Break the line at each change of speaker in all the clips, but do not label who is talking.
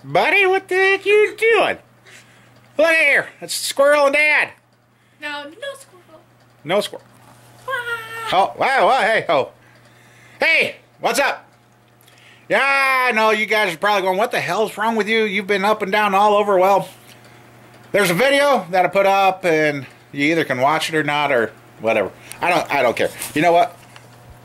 Buddy, what the heck you doing? Look here, it's Squirrel and Dad.
No, no squirrel.
No squirrel.
Ah.
Oh, wow, hey, oh. Hey, what's up? Yeah, I know you guys are probably going, what the hell's wrong with you? You've been up and down all over. Well, there's a video that I put up, and you either can watch it or not, or whatever. I don't care. You know what?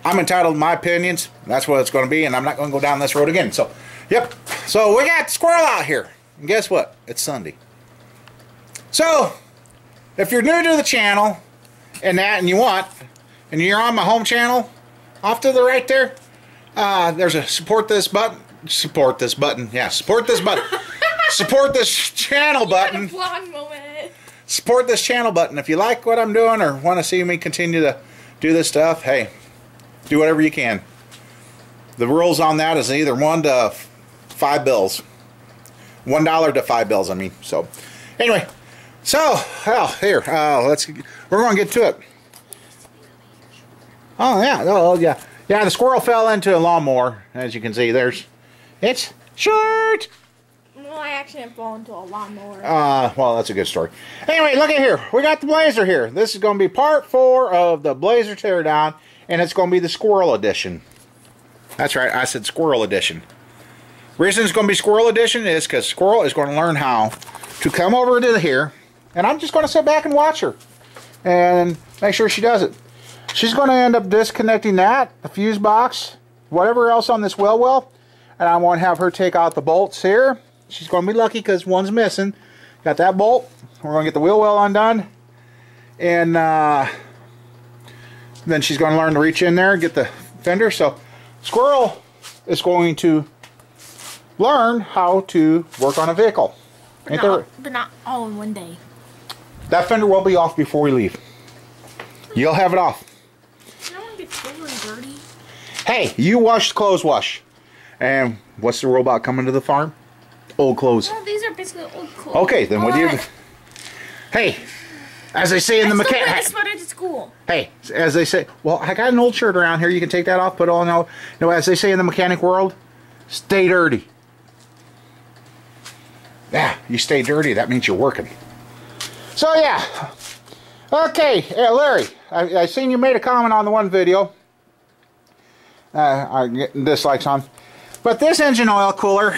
I'm entitled to my opinions. That's what it's going to be, and I'm not going to go down this road again. So, yep. So we got Squirrel out here, and guess what? It's Sunday. So, if you're new to the channel and you're on my home channel, off to the right there, there's a support this button. Support this button. Yeah, support this button. Support this channel button. Support this channel button. If you like what I'm doing or want to see me continue to do this stuff, hey, do whatever you can. The rules on that is either 1 to 5 bills. $1 to 5 bills, I mean. So, anyway. So, well, here, we're going to get to it. Oh, yeah, oh, yeah. Yeah, the squirrel fell into a lawnmower, as you can see. It's short.
Well, I actually didn't fall into a lawnmower.
Well, that's a good story. Anyway, look at here. We got the Blazer here. This is going to be part 4 of the Blazer teardown, and it's going to be the Squirrel edition. That's right, I said Squirrel edition. Reason it's going to be Squirrel edition is because Squirrel is going to learn how to come over to here. And I'm just going to sit back and watch her and make sure she does it. She's going to end up disconnecting that, the fuse box, whatever else on this well, and I'm going to have her take out the bolts here. She's going to be lucky because one's missing. Got that bolt. We're going to get the wheel well undone, and then she's going to learn to reach in there and get the fender. So Squirrel is going to learn how to work on a vehicle.
But not all in one day.
That fender will be off before we leave. You'll have it off.
You don't want to get totally dirty.
Hey, you wash, clothes wash. And what's the rule about coming to the farm? Old clothes.
No, these are basically old clothes.
Okay, then what do you... Hey, as they say in the mechanic...
I still wear this sweater to school.
Hey, as they say... Well, I got an old shirt around here. You can take that off, put it on. No, as they say in the mechanic world, stay dirty. Yeah, you stay dirty, that means you're working. So, yeah. Okay, Larry, I seen you made a comment on the one video. I'm getting dislikes on. But this engine oil cooler,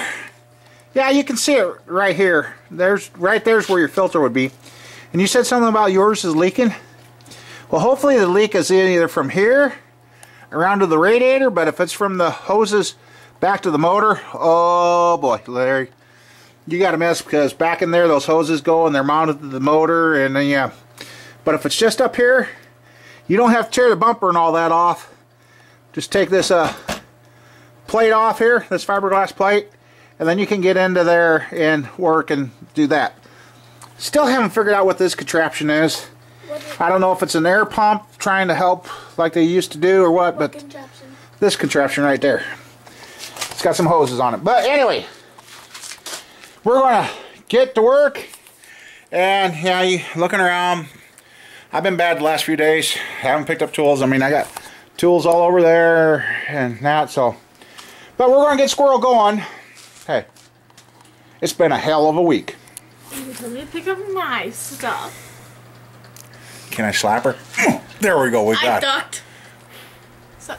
yeah, you can see it right here. Right there's where your filter would be. And you said something about yours is leaking. Well, hopefully the leak is either from here around to the radiator, but if it's from the hoses back to the motor, oh boy, Larry. You got to mess because back in there those hoses go and they're mounted to the motor, and then yeah. But if it's just up here, you don't have to tear the bumper and all that off. Just take this plate off here, this fiberglass plate, and then you can get into there and work and do that. Still haven't figured out what this contraption is. I don't know if it's an air pump trying to help like they used to do or what, but
contraption?
This contraption right there. It's got some hoses on it. But anyway, we're going to get to work, and yeah, you looking around. I've been bad the last few days. Haven't picked up tools. I mean, I got tools all over there and that, so. But we're going to get Squirrel going. Hey, it's been a hell of a week.
You told me to pick up my stuff.
Can I slap her? There we go. We got
I ducked. So,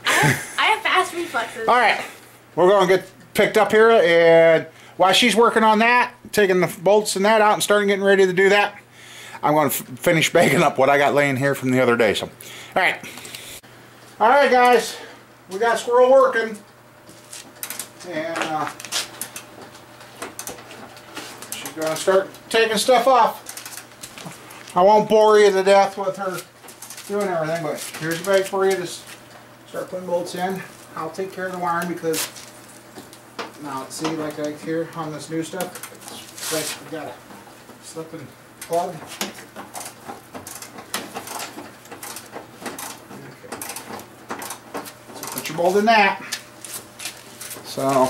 I have fast reflexes.
All right, we're going to get picked up here, and while she's working on that, taking the bolts and that out and starting getting ready to do that, I'm going to finish bagging up what I got laying here from the other day. So, all right, guys, we got Squirrel working, and she's going to start taking stuff off. I won't bore you to death with her doing everything, but here's a bag for you to start putting bolts in. I'll take care of the wiring because now, see, like right here on this new stuff, it's like we got a slip and plug. Okay. So put your bolt in that. So,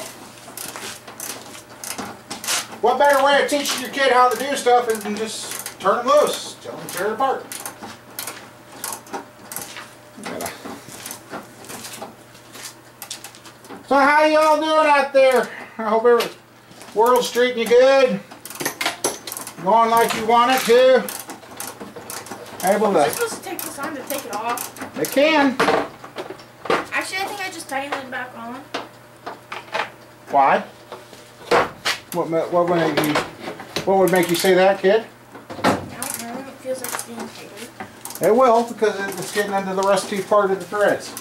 what better way of teaching your kid how to do stuff is than just turn them loose, tell them to tear it apart. So how y'all doing out there? I hope every world's treating you good. Going like you want it to. Able
Am I
to.
supposed to take this on to take it off?
It can.
Actually, I think I just tightened it back on.
Why? What would make you say that, kid?
I don't know. It feels like it's being tighter.
It will, because it's getting into the rusty part of the threads.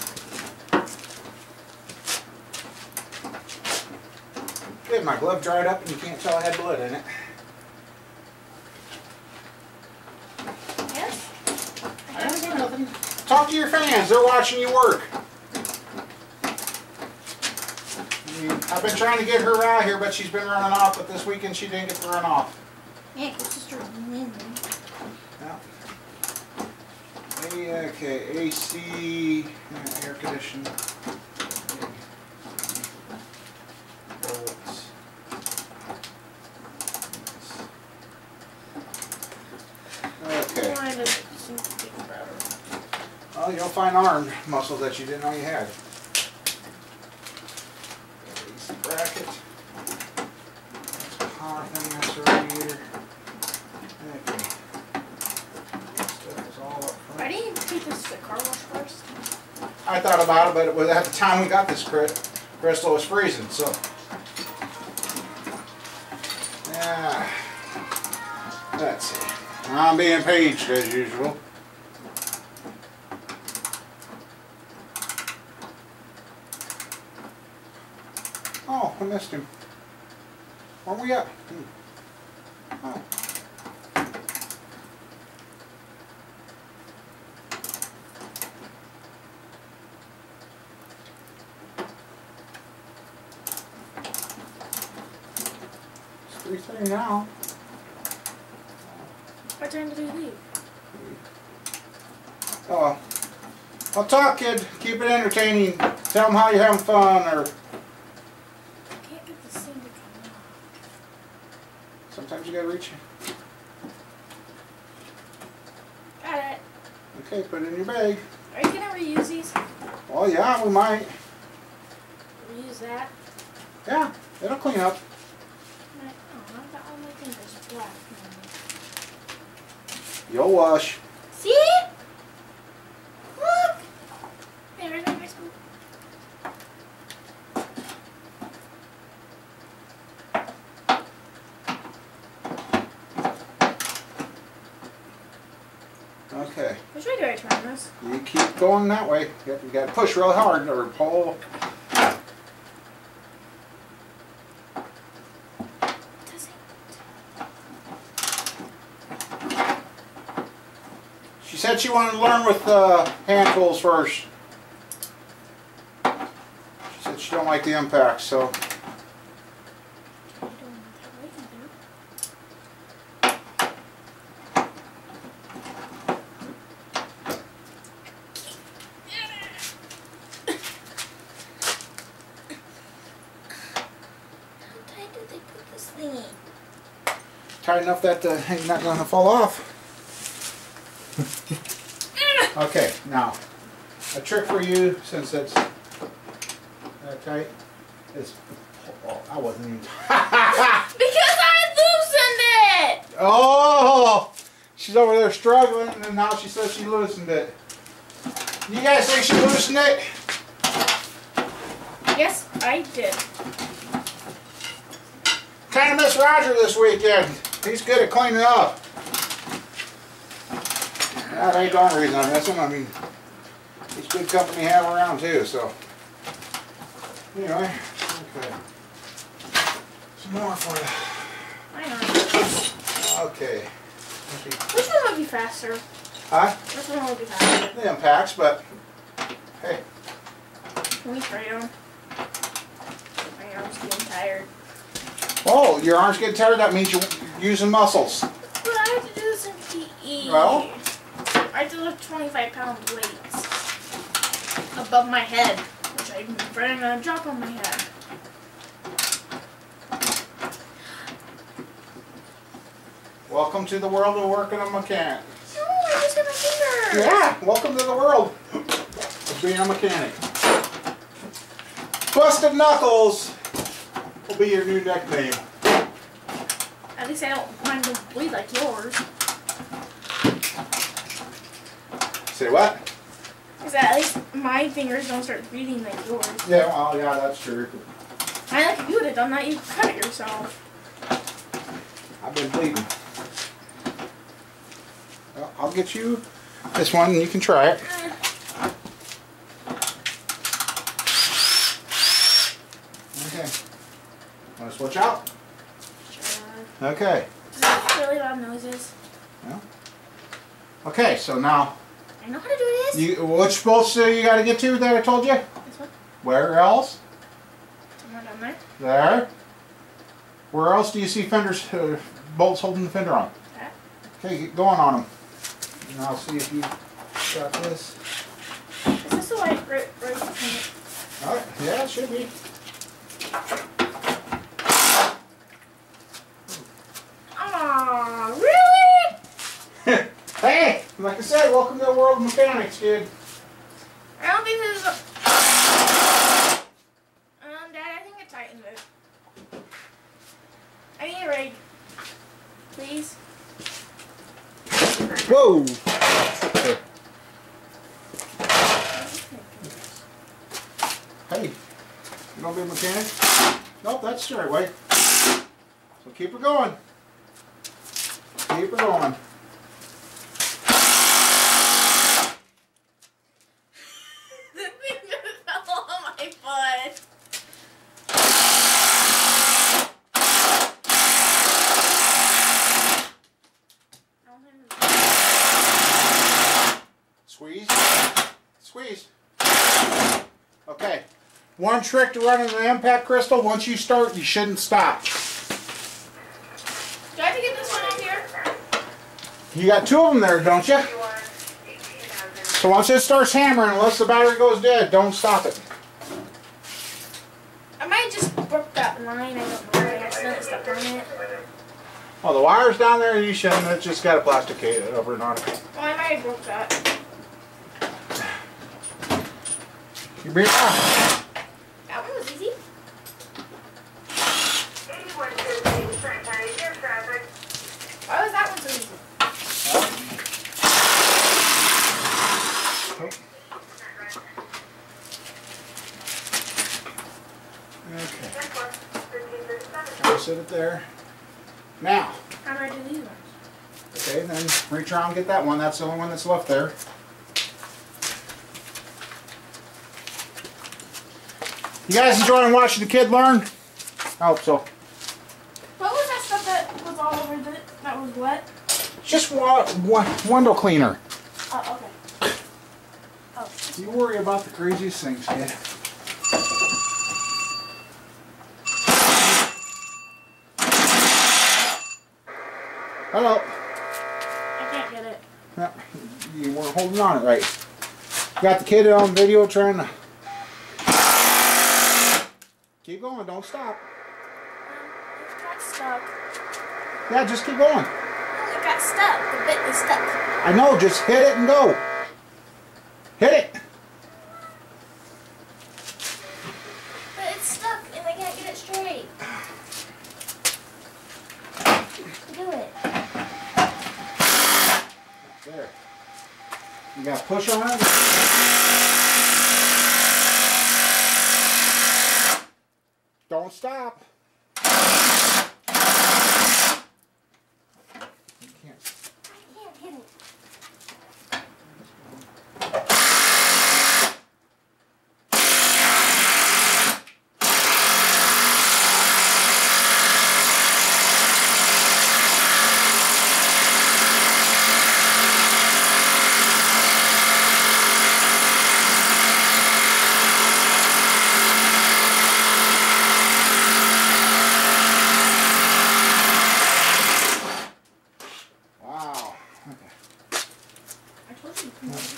Good, my glove dried up and you can't tell I had blood in it.
Yes?
I didn't say nothing. Talk to your fans, they're watching you work. I've been trying to get her out here, but she's been running off, but this weekend she didn't get to run off.
Yeah, it's just a wind.
Yeah. Okay, AC, air conditioning. Bolts. Okay.
Why does it seem to be better?
Well, you'll find arm muscles that you didn't know you had. AC bracket. That's a power thing, that's a radiator. Okay. Stuff is all up front.
Why didn't you take this to the car wash first?
I thought about it, but it was at the time we got this crystal was freezing, so. Yeah. Let's see. I'm being paged as usual. Oh, I missed him. Where we at? Oh. It's 3:30 now.
What time did he leave?
Oh well. Well, talk, kid. Keep it entertaining. Tell them how you're having fun, or
I can't get this thing to come off.
sometimes you gotta reach.
Got it.
Okay, put it in your bag.
Are you gonna reuse these?
Well, yeah, we might.
Reuse that?
Yeah, it'll clean up.
Oh, I've got all my fingers black now.
You'll wash.
See? Look! Hey, where's my spoon?
Okay.
Which way do I turn this?
You keep going that way. You got to push real hard or pull. She said she wanted to learn with hand tools first. She said she don't like the impact, so. Tight enough that it's not going to fall off. Okay, now a trick for you, since it's that tight, is I wasn't even.
Because I loosened it!
Oh, she's over there struggling, and now she says she loosened it. You guys think she loosened it?
Yes, I did.
Kind of miss Roger this weekend. He's good at cleaning up. That ain't the only reason I miss him. I mean, he's good company to have around too, so. Anyway, okay. Some more for you.
I know.
Okay.
Which one would be faster?
Huh?
Which one would be faster?
The impacts, but hey.
Can we trade them? My arm's getting tired.
Oh, your arms getting tired? That means you're using muscles.
But I have to do this in PE.
Well?
I have to lift 25-pound weights above my head, which I'm afraid I'm going to drop on my head.
Welcome to the world of working a mechanic.
No, I just hit my finger.
Yeah, welcome to the world of being a mechanic. Busted Knuckles will be your new nickname.
At least I don't mind to bleed like yours.
Say what?
Because at least my fingers don't start bleeding like yours.
Yeah, well, yeah, that's true.
I like if you would have done that, you'd cut it yourself.
I've been bleeding. Well, I'll get you this one and you can try it. Okay. Want to switch out?
Sure.
Okay.
Does it have really loud noises?
Yeah. Okay, so now,
I know how to do this.
which bolts you got to get to that I told you?
This one?
Where else?
Somewhere down there.
There. Where else do you see fenders, bolts holding the fender on?
That.
Okay, get going on them. And I'll see if you got this.
Is this the white right behind it?
Alright, yeah, it should be.
Aw, really?
Hey, like I said, welcome to the world of mechanics, kid.
I don't think this is a... Dad, I think it tightened it. I need a rig. Please.
Whoa! Hey, you don't be a mechanic? Nope, that's the right way. So keep her going. Keep her going.
The thing just fell on my foot.
Squeeze. Squeeze. Okay. One trick to running an impact crystal, once you start, you shouldn't stop.
Do I have to get this one up here?
You got two of them there, don't you? So once it starts hammering, unless the battery goes dead, don't stop it.
I might just broke that line. I don't know. I accidentally stepped on it.
Well, the wire's down there, you shouldn't. It's just got a plastic cage over it on it.
Well, I might have broke that.
You bring it up.
That one was easy. Why was that one so easy? Okay. I'll sit it there. Now. How do I do these ones?
Okay, then reach around and get that one. That's the only one that's left there. You guys enjoying watching the kid learn? I hope so.
What was that stuff that was all over that was wet?
Just window cleaner.
Oh, okay. Oh.
You worry about the craziest things, kid. Hello.
I can't get it.
Yeah, you weren't holding on it right. Got the kid on video trying to... Keep going, don't stop.
It got stuck.
Yeah, just keep going.
It got stuck. The bit is stuck.
I know, just hit it and go. Hit it.
But it's stuck and I can't get it straight. Do it.
There. You got to push on it. Don't stop. You can't.
I can't hit it.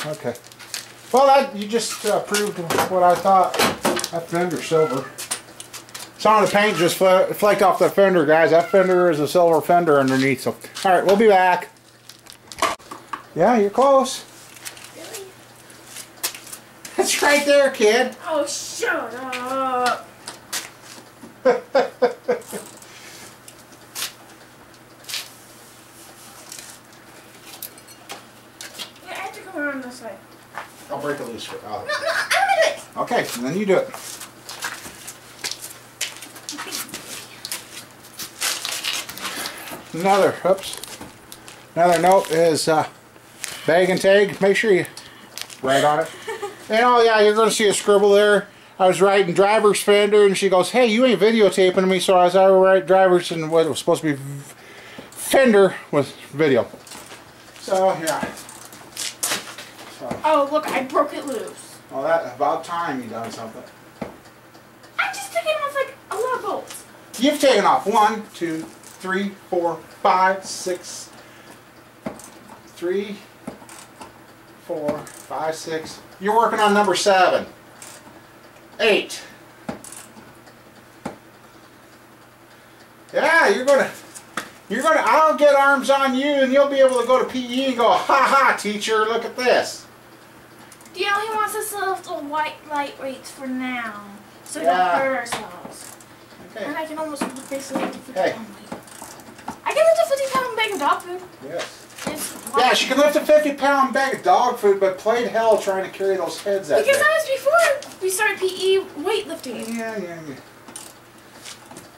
Okay. Well, that you just proved what I thought. That fender's silver. Some of the paint just flaked off the fender, guys. That fender is a silver fender underneath. So, all right, we'll be back. Yeah, you're close.
Really?
It's right there, kid.
Oh, shut up.
on, you do it. Another note is bag and tag. Make sure you write on it. And oh yeah, you're going to see a scribble there. I was writing driver's fender, and she goes, "Hey, you ain't videotaping me." So I was write drivers, and what was supposed to be fender was video. So yeah. So.
Oh look, I broke it loose.
Well, that about time you done something.
I just took it off like a lot of bolts.
You've taken off 1, 2, 3, 4, 5, 6. 3, 4, 5, 6. You're working on number 7. 8. Yeah, you're gonna. I'll get arms on you, and you'll be able to go to PE and go, "Ha ha, teacher! Look at this."
You know, he wants us to lift the white lightweights for now, so we
Yeah.
don't hurt ourselves.
Okay.
And I can almost basically lift a 50
Hey.
pound weight. I can lift a 50-pound bag of dog food.
Yes.
It's
Yeah, she can lift a 50-pound bag of dog food, but played hell trying to carry those heads that
because
day.
that was before we started PE weightlifting.
Yeah.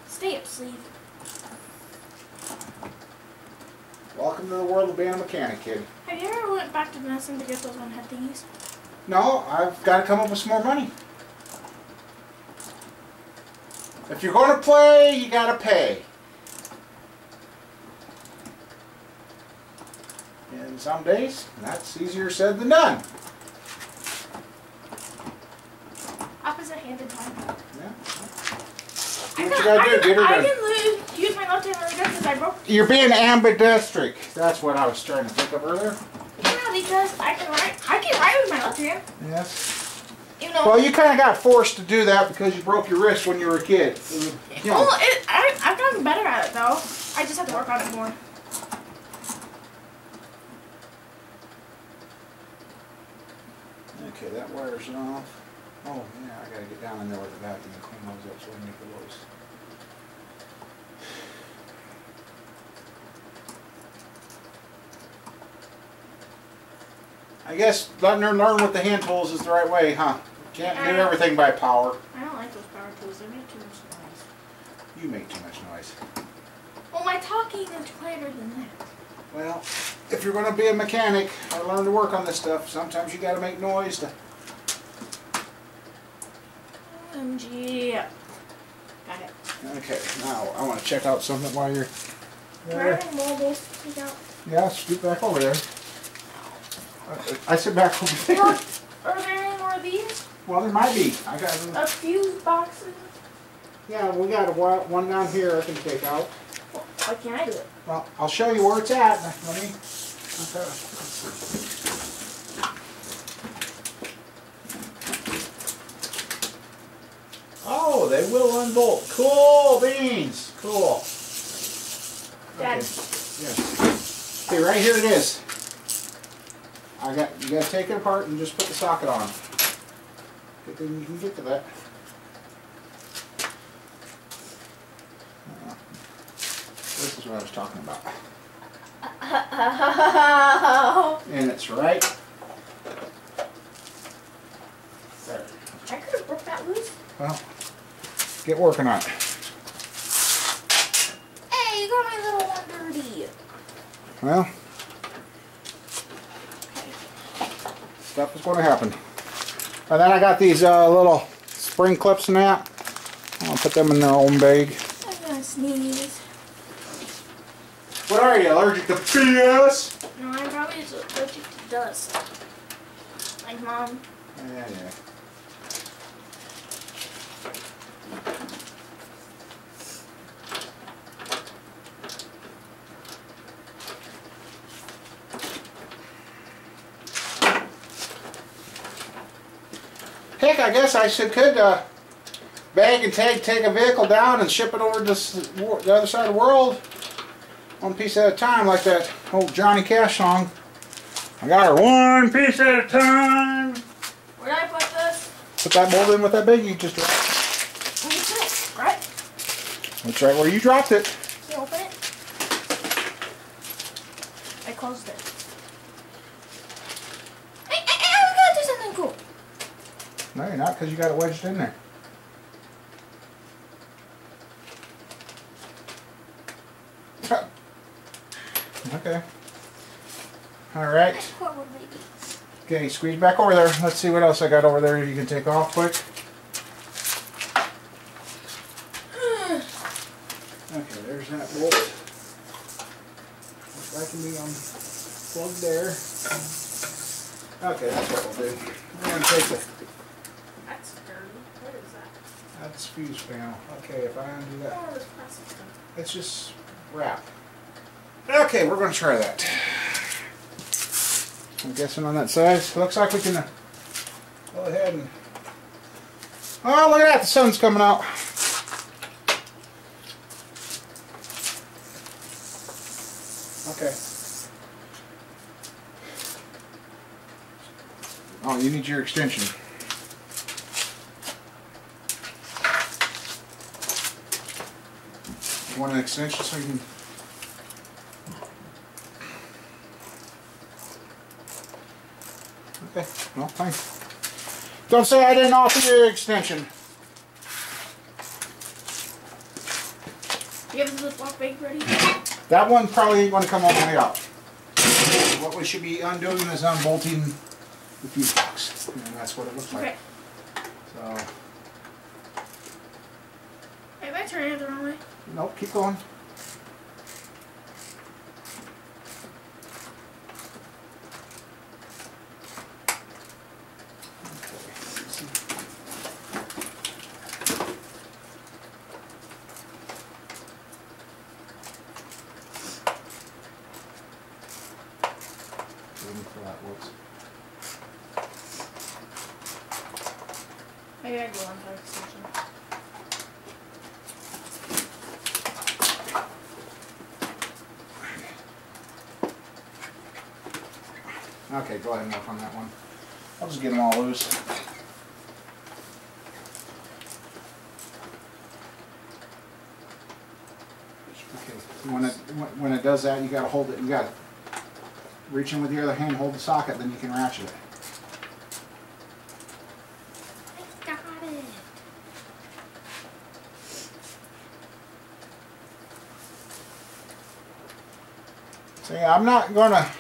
Stay up, sleeve.
Welcome to the world of being a mechanic, kid.
Have you ever went back to Madison to get those one-head thingies?
No, I've got to come up with some more money. If you're going to play, you got to pay. And some days, that's easier said than done.
Opposite-handed time.
Yeah.
I
Do what you got to do. Get her done.
can use my left hand really good because I broke.
You're being ambidextric. That's what I was trying to think of earlier.
Yeah, because I can write with my left hand.
Yes.
Even though.
Well, you kind of got forced to do that because you broke your wrist when you were a kid. You know.
Well, I've gotten better at it though. I just have to work on it more.
Okay, that wire's off. Oh, yeah, I gotta get down in there with the vacuum and clean those up so we make the loose. I guess letting her learn with the hand tools is the right way, huh? Can't do everything by power.
I don't like those power tools. They make too much noise.
You make too much noise.
Well, my talking is quieter than that.
Well, if you're going to be a mechanic or learn to work on this stuff, sometimes you got to make noise to...
OMG. Got it.
Okay, now I want to check out something while you're
Do I
there.
have any molds to take out?
Yeah, scoot back over there. I sit back over there.
Are there any more of these?
Well, there might be. I got
A fuse boxes?
yeah, we got one down here I can take out.
Well, why can't I do it?
Well, I'll show you where it's at. Let me. Okay. Oh, they will unbolt. Cool beans. Cool.
Dad.
Okay. Yes. Okay, right here it is. You gotta take it apart and just put the socket on. Good thing you can get to that. This is what I was talking about. And it's right there.
I could have broke that loose.
Well, get working on it.
Hey, you got my little one dirty.
Well, stuff is going to happen. And then I got these little spring clips and that. I'll put them in their own bag.
I'm gonna sneeze.
What are you, allergic to BS?
No, I'm probably just allergic to dust. Like Mom.
Yeah. Heck, I guess I could bag and take a vehicle down and ship it over to the other side of the world, one piece at a time, like that old Johnny Cash song. I got her one piece at a time.
Where did I put this?
Put that mold in with that big you just dropped.
It's it, right?
That's right where you dropped it.
Can you open it? I closed it. Hey, I gotta do something cool.
No, you're not, because you got it wedged in there. Okay. Alright. Okay, squeeze back over there. Let's see what else I got over there you can take off quick. Okay, there's that bolt. That can be unplugged there. Okay, that's what we'll do. We're going to take the...
That's dirty. What is that?
That's fuse panel. Okay, if I undo that.
Oh, this plastic stuff.
It's just wrap. Okay, we're going to try that. I'm guessing on that side. Looks like we can go ahead and... Oh, look at that. The sun's coming out. Okay. Oh, you need your extension. You want an extension so you can... Okay, well, fine. Don't say I didn't offer you an extension.
You have the block bag ready?
That one probably ain't going to come all the way out. What we should be undoing is unbolting the fuse box. And that's what it looks like.
Okay.
So,
Am I turning it the wrong way?
nope, keep going.
Maybe I go on for extension.
Okay, go ahead and work on that one. I'll just get them all loose. Okay, when it does that, you got to hold it. You got to reach in with your other hand, hold the socket, then you can ratchet it.
I got it.
See, I'm not gonna.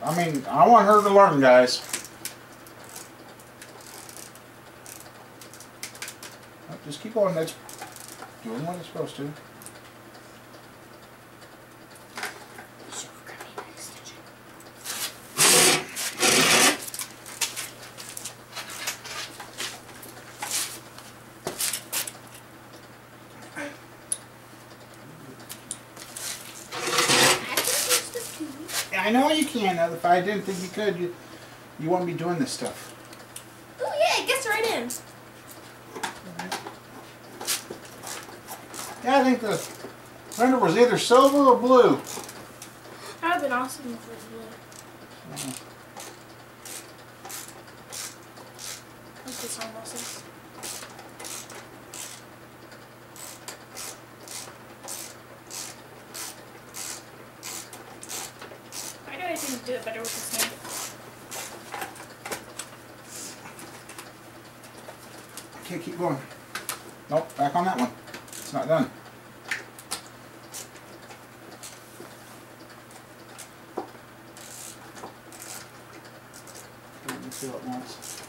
I mean, I want her to learn, guys. Just keep on. That's doing what it's supposed to. I know you can. If I didn't think you could, you wouldn't be doing this stuff.
Oh yeah, it gets right in.
Yeah, I think the render was either silver or blue.
That would have been awesome if it was blue. What's this almost is? I know I didn't do it better with this hand.
Okay, keep going. Nope, back on that one. It's not done. Let me feel it once.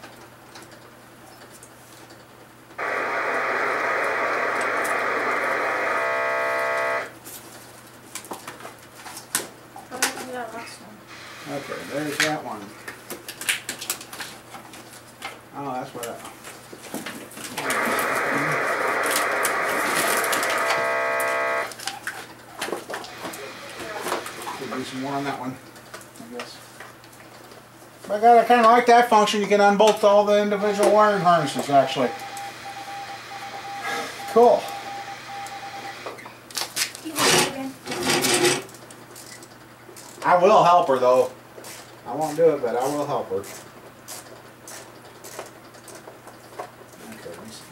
How did I do that last one?
Okay, there's that one. Oh, that's what I... Could do some more on that one, I guess. But I kind of like that function. You can unbolt all the individual wiring harnesses, actually. Cool.
You can do it again.
I will help her, though. I won't do it, but I will help her. Okay, let me see.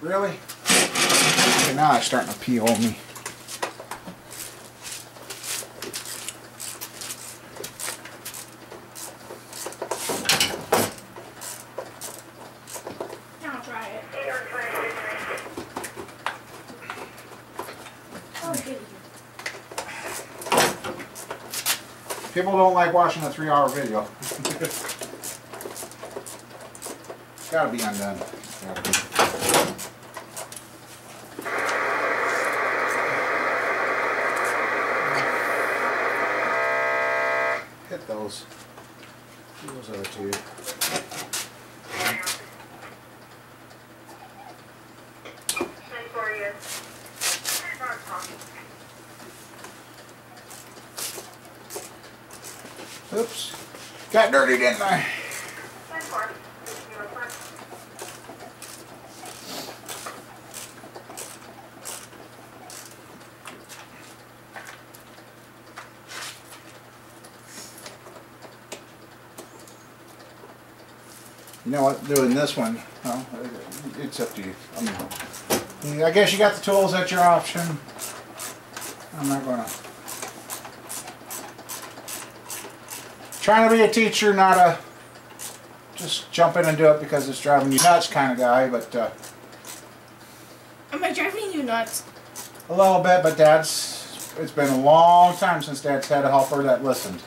Really? Okay, now it's starting to peel on me.
Now try it. Oh, good.
People don't like watching a 3-hour video. It's gotta be undone. Gotta be. Hit those. Do those other two. Oops. Got dirty, didn't I? You know what? Doing this one, well, it's up to you. I guess you got the tools at your option. I'm not gonna. Trying to be a teacher, not a just jump in and do it because it's driving you nuts kind of guy, but
Am I driving you nuts?
a little bit. But it's been a long time since Dad's had a helper that listened.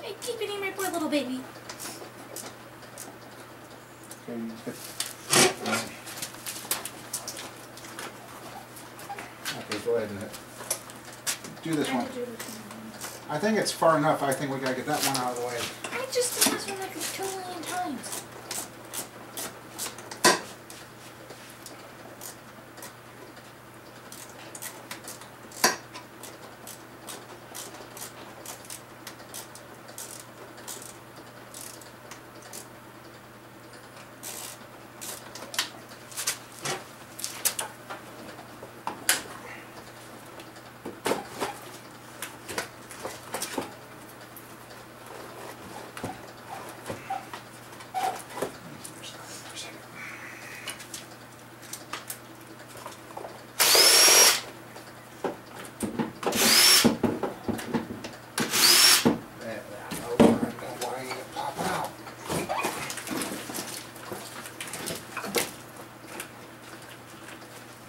Hey, keep it in my poor little baby.
Okay, go ahead and do this one. I think it's far enough. I think we gotta get that one out of the way.
I just did this one like a trillion times.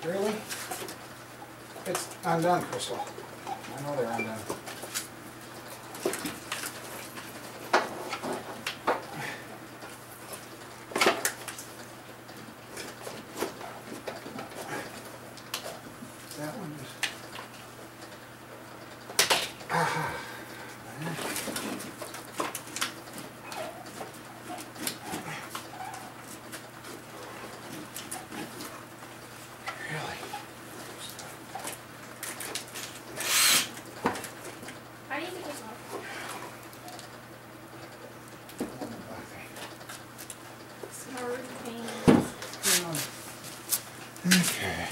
Really? It's undone, Crystal. I know they're undone. That one is...
How do you get this off? Smart things.
Okay.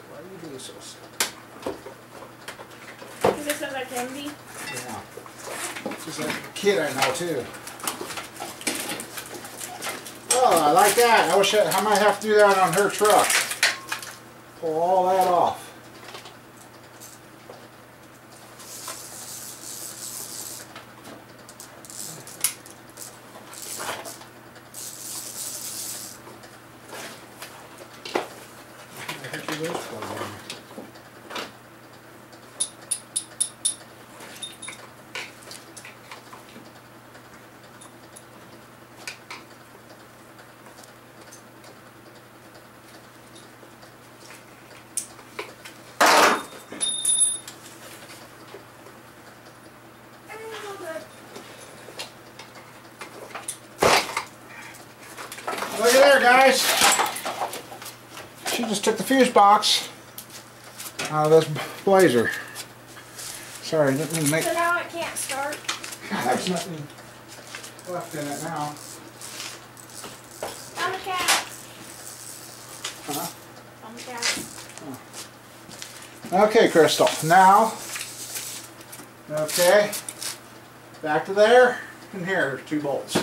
Why do you do so slow?
Is this as I can be?
Yeah. She's like a kid I know too. Oh, I like that. I wish I might have to do that on her truck. Pull all that off. Look at there, guys. She just took the fuse box out of this Blazer. Sorry, I didn't mean to make...
So now it can't start?
There's nothing left in it now.
I'm a cat.
Huh?
on the gas.
Okay, Crystal. Now, okay, back to there, and here, there's 2 bolts.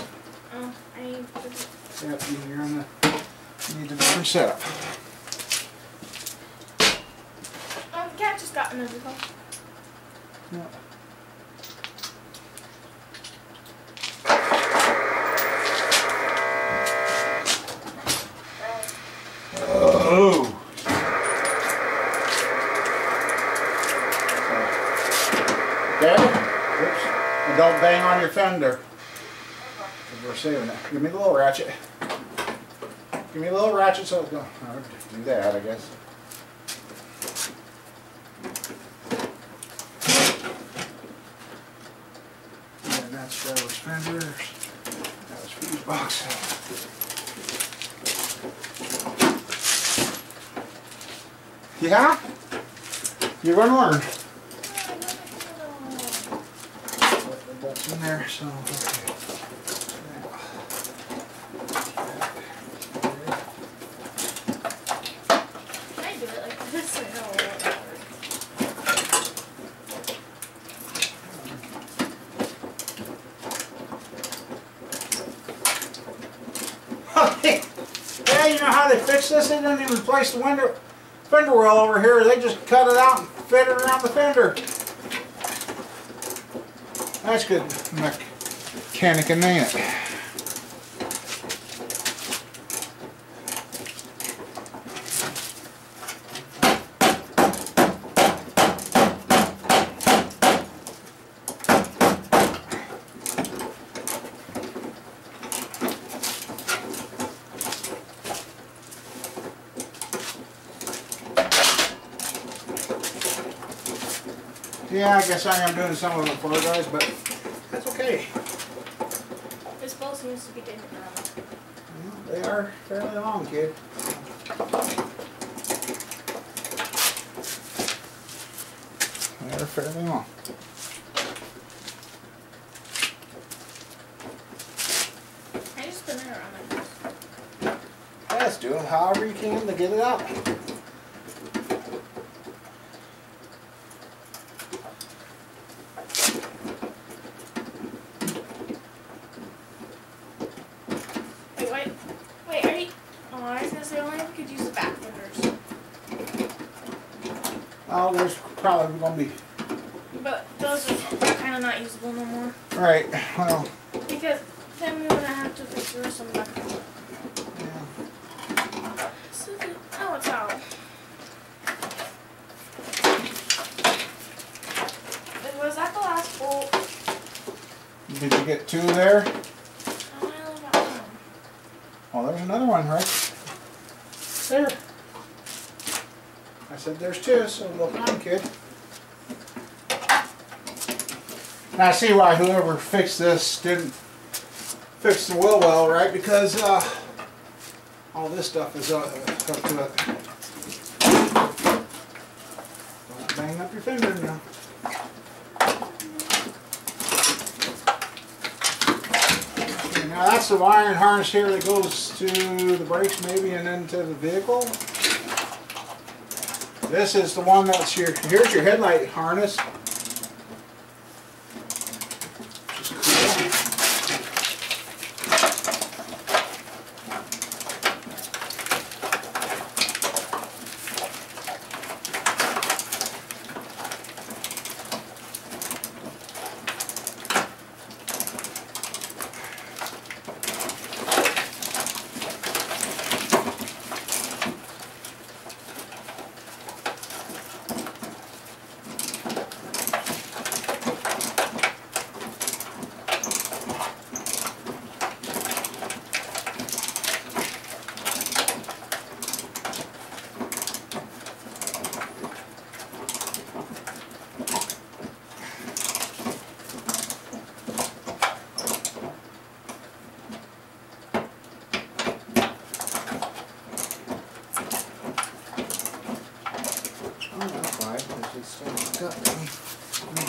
Oh, I need to...
Yep, you're on the, you need a different setup.
Oh, the cat just got another one.
Yep. Oh. Okay. Oops. And don't bang on your fender. We're saving it. Give me the little ratchet. Give me a little ratchet so it's going. I'll do that, I guess. And that's those fenders. That was fuse box. Yeah? You're gonna learn. Put the bolts in there, so okay.
I do it like this or no?
Okay. Yeah, you know how they fix this? They didn't even replace the fender well over here. They just cut it out and fit it around the fender. That's good mechanicing, ain't it? Yeah, I guess I am doing some of it for you guys, but that's okay.
This bowl seems to be getting around.
Well, they are fairly long, kid. They are fairly long.
I just spin it around like this.
Yes, do it however you can to get it out.
Wait, are you... Oh, I was going to say only if we could use the back fenders.
Oh, there's probably going to be...
But those are kind of not usable no more.
Right, well...
Because then we would have to fix the rest of them back.
Yeah.
So, oh, it's out. Was that the last bolt?
Did you get 2 there?
Oh, I only got one.
Oh, there's another one right there. I said there's 2, so look on, kid. Now I see why whoever fixed this didn't fix the wheel well, right? Because all this stuff is up to it. Don't bang up your finger now. Okay, now that's the wiring harness here that goes to the brakes maybe and then to the vehicle. This is the one that's here's your headlight harness.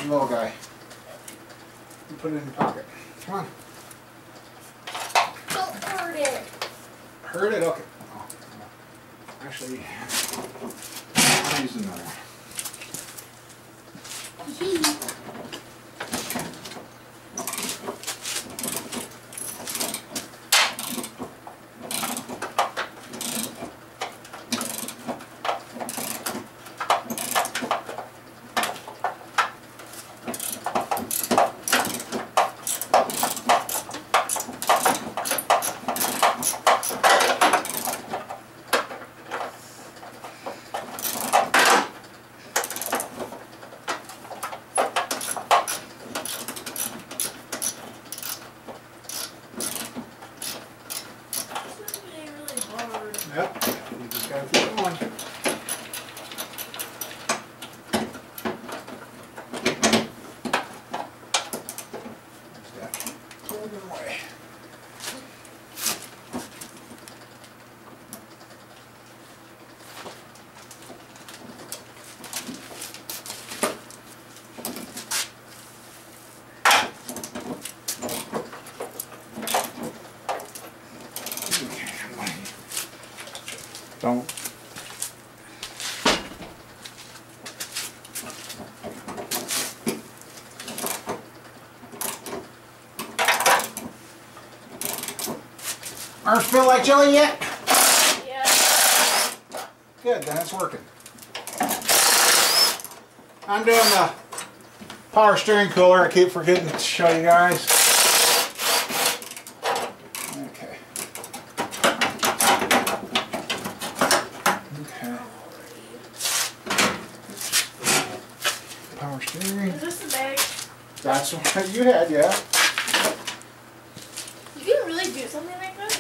Little guy. You put it in your pocket. Come on.
Don't hurt it.
Hurt it? Okay. Oh, actually, I'll use another one. Yep, you just gotta keep going. Don't. Arms feel like jelly yet?
Yeah.
Good, then it's working. I'm doing the power steering cooler. I keep forgetting to show you guys. Okay. Power steering.
Is this the bag?
That's what you had, yeah.
You can really do something like this?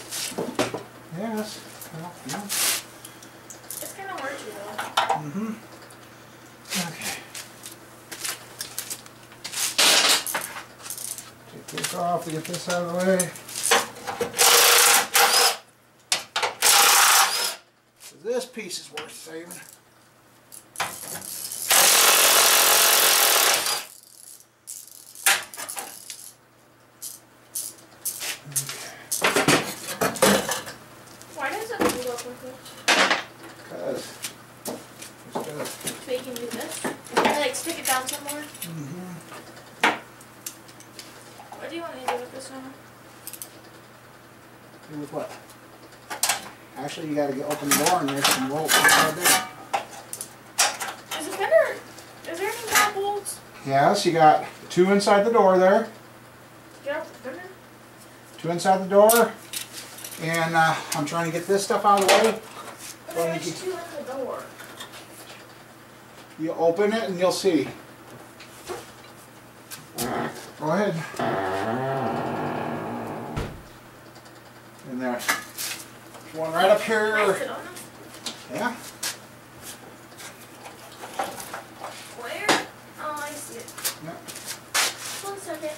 Yes. Well, yeah.
It's kind of worky though.
Mm-hmm. Okay. Take this off to get this out of the way. This piece is worth saving.
Why does it move up with it?
Because
So you can do this? And like stick it down somewhere?
mm-hmm.
What do you want me to do with this one?
Do with what? Actually, you got to open the door and there's some bolts inside there.
Is it better? Is there any more bolts?
Yes, you got 2 inside the door there.
Get out the bigger?
2 inside the door. And I'm trying to get this stuff out of the way.
Okay, there's 2 in the door.
You open it and you'll see. Go ahead. And there's one right up here.
Can I sit on them?
Yeah.
Where? Oh, I see it.
Yeah.
1 second.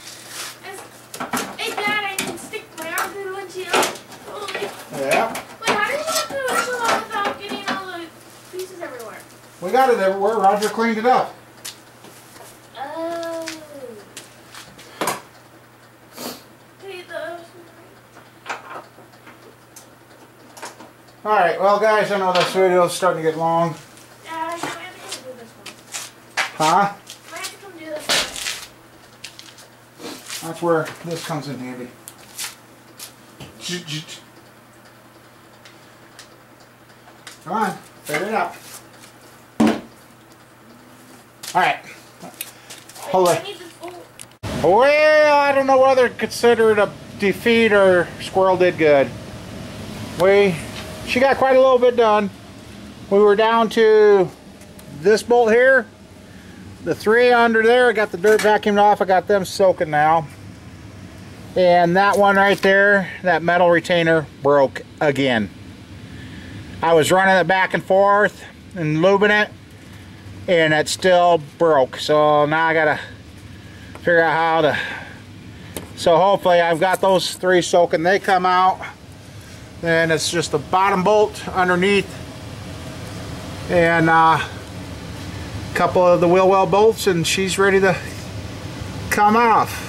Hey, Dad, I can stick my arm through the windshield. Holy.
Yeah.
Wait, how do you get through the windshield without getting all the pieces everywhere?
We got it everywhere. Roger cleaned it up.
Oh. Hey,
Alright, well guys, I know this video is starting to get long.
Dad, I might have to come do this one.
Huh?
I might have to come do this one.
That's where this comes in handy. Come on, figure it out. Alright. Hold on.
I need this bolt.
Well, I don't know whether to consider it a defeat or Squirrel did good. She got quite a little bit done. We were down to this bolt here. The 3 under there, I got the dirt vacuumed off. I got them soaking now. And that one right there, that metal retainer broke again. I was running it back and forth and lubing it, and it still broke. So now I gotta figure out how to. So hopefully I've got those 3 soaking. They come out. Then it's just the bottom bolt underneath, and a couple of the wheel well bolts, and she's ready to come off.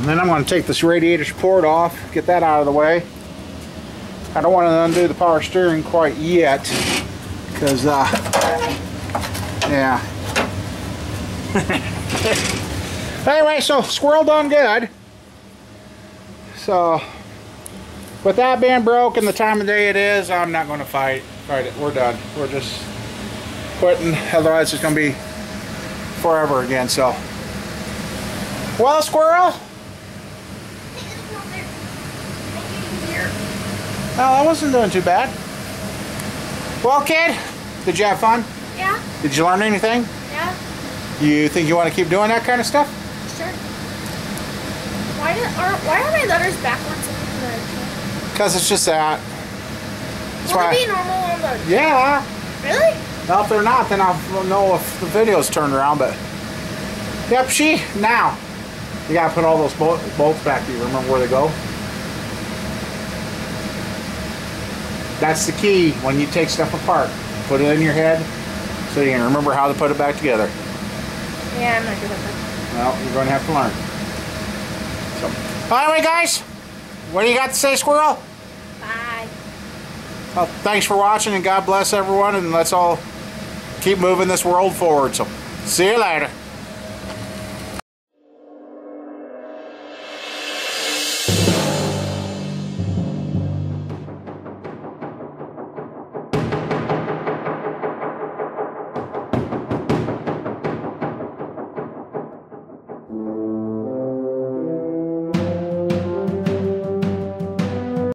And then I'm going to take this radiator support off, get that out of the way. I don't want to undo the power steering quite yet, Because, yeah. Anyway, so Squirrel done good. So, with that being broke and the time of day it is, I'm not going to fight it. We're done. We're just quitting. Otherwise, it's going to be forever again. So, well, Squirrel. Oh, I wasn't doing too bad. Well, kid, did you have fun?
Yeah.
Did you learn anything?
Yeah.
You think you want to keep doing that kind of stuff?
Sure. Why are my letters backwards?
Because it's just that.
Will it be normal on the...
Yeah.
Really?
Well, if they're not, then I'll know if the video's turned around, but... Yep, now. You gotta put all those bolts back. Do you remember where they go? That's the key when you take stuff apart. Put it in your head so you can remember how to put it back together.
Yeah, I'm not good at that.
Well, you're going to have to learn. So, anyway, guys, what do you got to say, Squirrel?
Bye.
Well, thanks for watching, and God bless everyone, and let's all keep moving this world forward. So, see you later.